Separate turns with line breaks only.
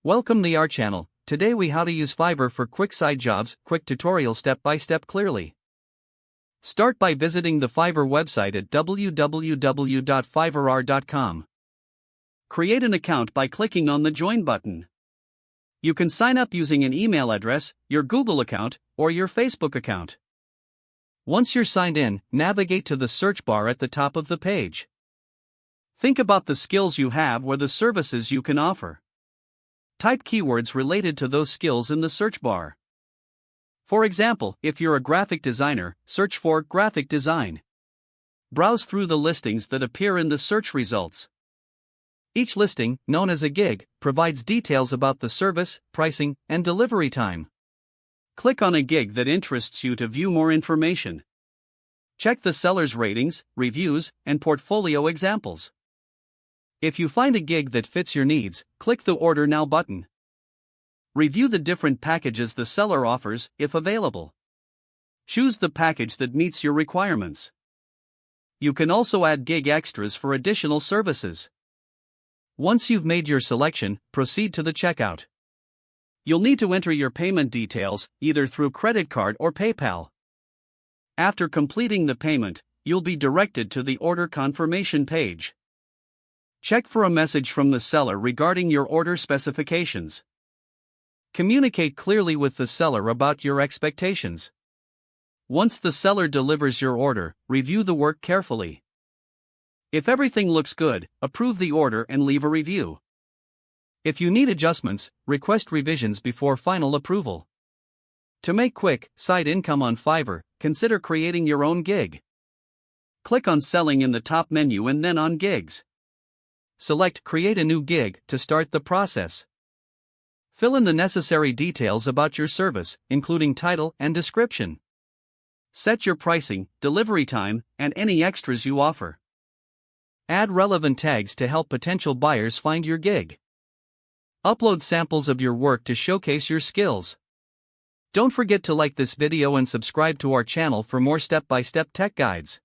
Welcome to our channel. Today we how to use Fiverr for quick side jobs, quick tutorial step by step clearly. Start by visiting the Fiverr website at www.fiverr.com. Create an account by clicking on the join button. You can sign up using an email address, your Google account, or your Facebook account. Once you're signed in, navigate to the search bar at the top of the page. Think about the skills you have or the services you can offer. Type keywords related to those skills in the search bar. For example, if you're a graphic designer, search for graphic design. Browse through the listings that appear in the search results. Each listing, known as a gig, provides details about the service, pricing, and delivery time. Click on a gig that interests you to view more information. Check the seller's ratings, reviews, and portfolio examples. If you find a gig that fits your needs, click the Order Now button. Review the different packages the seller offers, if available. Choose the package that meets your requirements. You can also add gig extras for additional services. Once you've made your selection, proceed to the checkout. You'll need to enter your payment details, either through credit card or PayPal. After completing the payment, you'll be directed to the order confirmation page. Check for a message from the seller regarding your order specifications. Communicate clearly with the seller about your expectations. Once the seller delivers your order, review the work carefully. If everything looks good, approve the order and leave a review. If you need adjustments, request revisions before final approval. To make quick, side income on Fiverr, consider creating your own gig. Click on Selling in the top menu and then on Gigs. Select Create a new gig to start the process. Fill in the necessary details about your service, including title and description. Set your pricing, delivery time, and any extras you offer. Add relevant tags to help potential buyers find your gig. Upload samples of your work to showcase your skills. Don't forget to like this video and subscribe to our channel for more step-by-step tech guides.